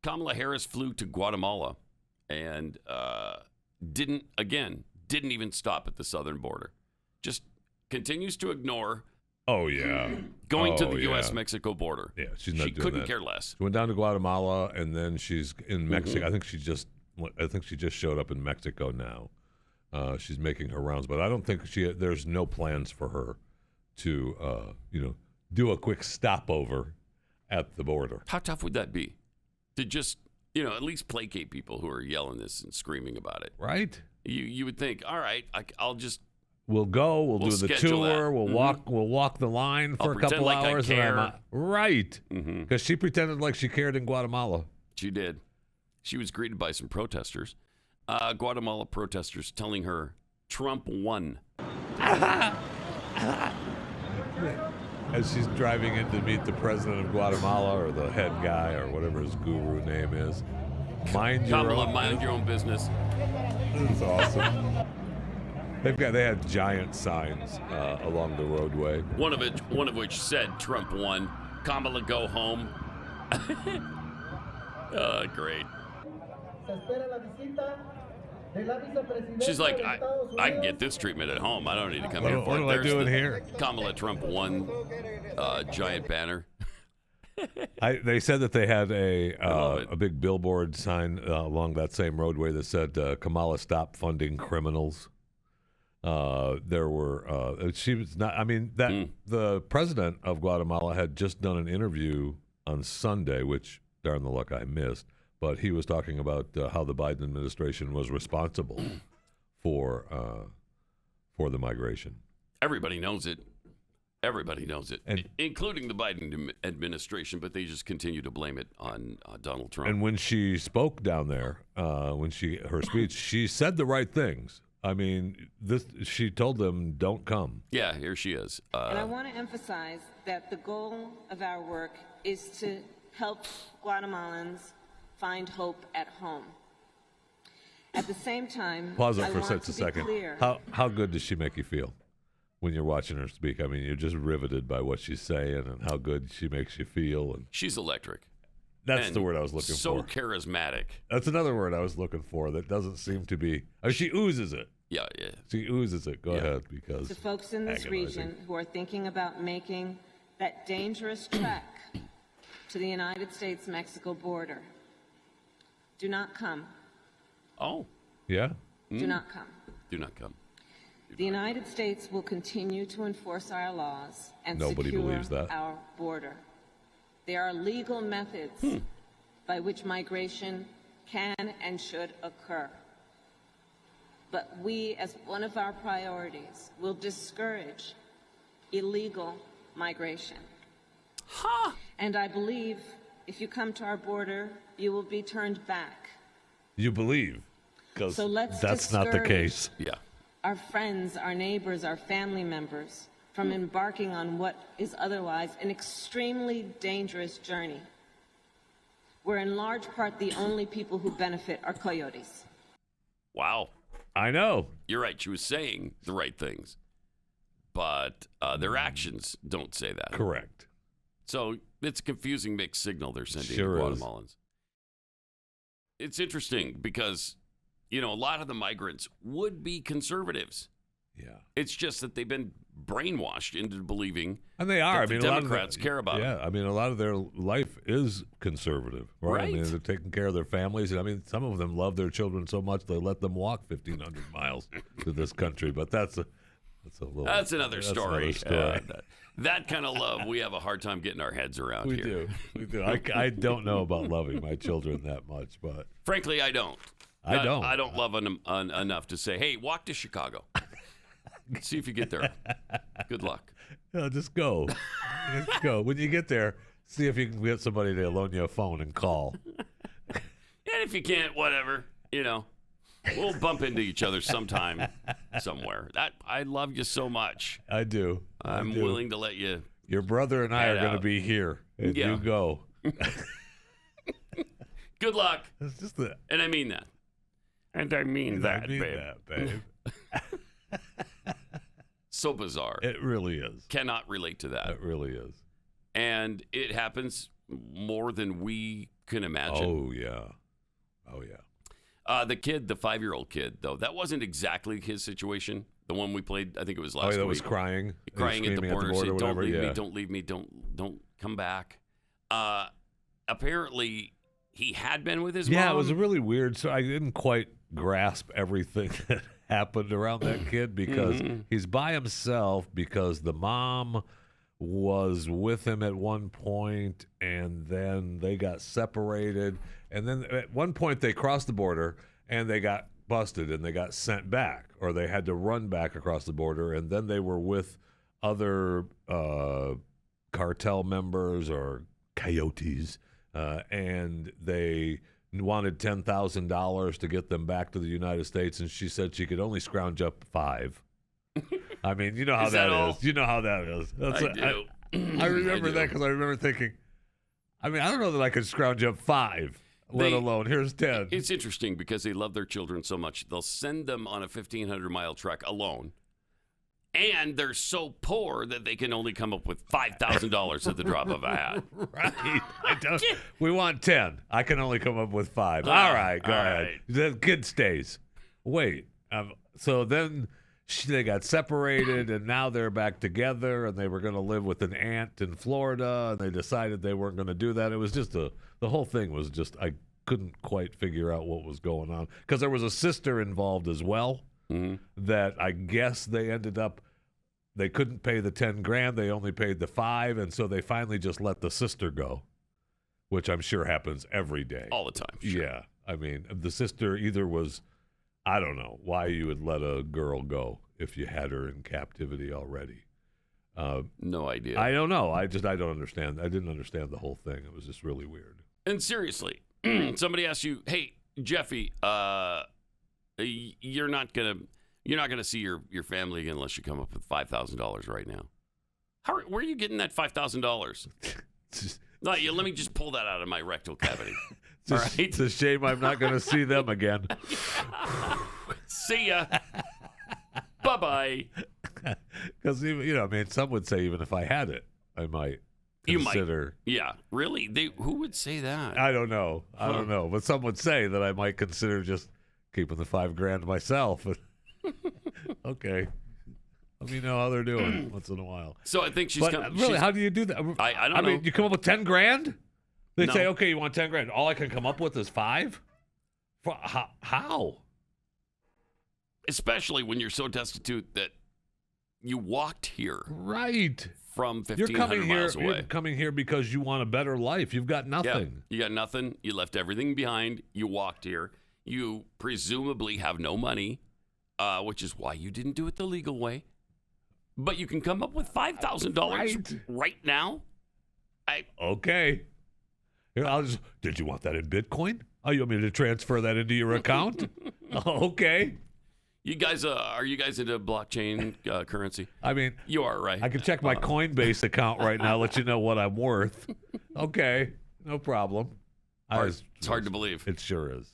Kamala Harris flew to Guatemala and didn't even stop at the southern border. Just continues to ignore. Oh, yeah. Going to the U.S.-Mexico border. Yeah, she couldn't care less. She went down to Guatemala, and then she's in Mexico. I think she just showed up in Mexico now. She's making her rounds, but I don't think there's no plans for her to, do a quick stopover at the border. How tough would that be? To just, at least placate people who are yelling this and screaming about it. Right? You would think, all right, I'll just... We'll go. We'll do the tour. That. We'll walk. We'll walk the line for a couple hours. Right? Because she pretended like she cared in Guatemala. She did. She was greeted by some protesters. Guatemala protesters telling her Trump won. As she's driving in to meet the president of Guatemala or the head guy or whatever his guru name is. Mind your own business. This is awesome. They had giant signs along the roadway. One of which said Trump won. Kamala, go home. Great. She's like, I can get this treatment at home. I don't need to come here for it. What am I doing here? Kamala Trump won giant banner. They said that they had a big billboard sign along that same roadway that said, Kamala, stop funding criminals. There were she was not. I mean, the president of Guatemala had just done an interview on Sunday, which darn the luck I missed. But he was talking about how the Biden administration was responsible for the migration. Everybody knows it. Everybody knows it, including the Biden administration. But they just continue to blame it on Donald Trump. And when she spoke down there, her speech, she said the right things. I mean, she told them, don't come. Yeah, here she is. And I want to emphasize that the goal of our work is to help Guatemalans find hope at home. At the same time, pause it for just a second. How good does she make you feel when you're watching her speak? I mean, you're just riveted by what she's saying and how good she makes you feel. And she's electric. That's the word I was looking for. So charismatic. That's another word I was looking for that doesn't seem to be. She oozes it. Yeah. She oozes it. Go ahead, because to folks in this region who are thinking about making that dangerous trek to the United States-Mexico border, do not come. Oh. Yeah? Do not come. Do not come. The United States will continue to enforce our laws and Nobody secure believes that. our border. There are legal methods by which migration can and should occur. But we, as one of our priorities, will discourage illegal migration. Huh. And I believe if you come to our border, you will be turned back. You believe? Because so that's not the case. Yeah. Our friends, our neighbors, our family members from embarking on what is otherwise an extremely dangerous journey, where in large part the only people who benefit are coyotes. Wow. I know. You're right. She was saying the right things, but their actions don't say that. Correct. So it's a confusing mixed signal they're sending to Guatemalans. It's interesting because, a lot of the migrants would be conservatives. Yeah. It's just that they've been brainwashed into believing and they are. That the Democrats care about. Yeah, I mean, a lot of their life is conservative, right? I mean, they're taking care of their families. And I mean, some of them love their children so much they let them walk 1,500 miles to this country. But that's another story. That kind of love, we have a hard time getting our heads around here. We do. I don't know about loving my children that much, but frankly, I don't. I don't love them enough to say, "Hey, walk to Chicago." See if you get there. Good luck. No, just go. Just go. When you get there, see if you can get somebody to loan you a phone and call. And if you can't, whatever. We'll bump into each other sometime, somewhere. I love you so much. I do. I'm willing to let you. Your brother and I are going to be here, and you go. Good luck. It's just and I mean that. And I mean that, babe. So bizarre. It really is. Cannot relate to that. It really is. And it happens more than we can imagine. Oh, yeah. The kid, the 5-year-old kid, though, that wasn't exactly his situation. The one we played, I think it was last week. Oh, that was crying? Crying at the border, saying, don't leave yeah. me, don't leave me, don't come back. Apparently, he had been with his mom. Yeah, it was really weird. So I didn't quite grasp everything that happened around that kid because he's by himself because the mom was with him at one point and then they got separated. And then at one point they crossed the border and they got busted and they got sent back, or they had to run back across the border, and then they were with other cartel members or coyotes, and they wanted $10,000 to get them back to the United States, and she said she could only scrounge up 5. I mean, you know how that is. You know how that is. I do. I remember that because I remember thinking, I mean, I don't know that I could scrounge up 5. Let alone, here's 10. It's interesting because they love their children so much. They'll send them on a 1,500-mile trek alone. And they're so poor that they can only come up with $5,000 at the drop of a hat. Right. We want 10. I can only come up with 5. All right, go ahead. Right. The kid stays. Wait. So then they got separated, and now they're back together, and they were going to live with an aunt in Florida, and they decided they weren't going to do that. It was just the whole thing was just, I couldn't quite figure out what was going on. Because there was a sister involved as well that I guess they ended up, they couldn't pay the $10,000. They only paid the 5, and so they finally just let the sister go, which I'm sure happens every day. All the time. Sure. Yeah. I mean, the sister either was, I don't know why you would let a girl go if you had her in captivity already. No idea. I don't know. I don't understand. I didn't understand the whole thing. It was just really weird. And seriously, somebody asks you, "Hey, Jeffy, you're not gonna see your family again unless you come up with $5,000 right now. Where are you getting that $5,000? Let me just pull that out of my rectal cavity. All right? It's a shame I'm not going to see them again. See ya. Bye-bye. Because, I mean, some would say even if I had it, I might consider. Yeah, really? Who would say that? I don't know. I don't know. But some would say that I might consider just keeping the $5,000 myself. Okay. Let me know how they're doing once in a while. So I think really, how do you do that? I don't know. I mean, you come up with $10,000? They No. say, okay, you want $10,000. All I can come up with is 5? How? Especially when you're so destitute that you walked here. Right. From 1,500 miles away. You're coming here because you want a better life. You've got nothing. Yeah, you got nothing. You left everything behind. You walked here. You presumably have no money, which is why you didn't do it the legal way. But you can come up with $5,000 right now. Okay. Here, did you want that in Bitcoin? Oh, you want me to transfer that into your account? Okay. You guys, are you guys into blockchain currency? I mean, you are, right? I can check my Coinbase account right now, let you know what I'm worth. Okay, no problem. It's hard to believe. It sure is.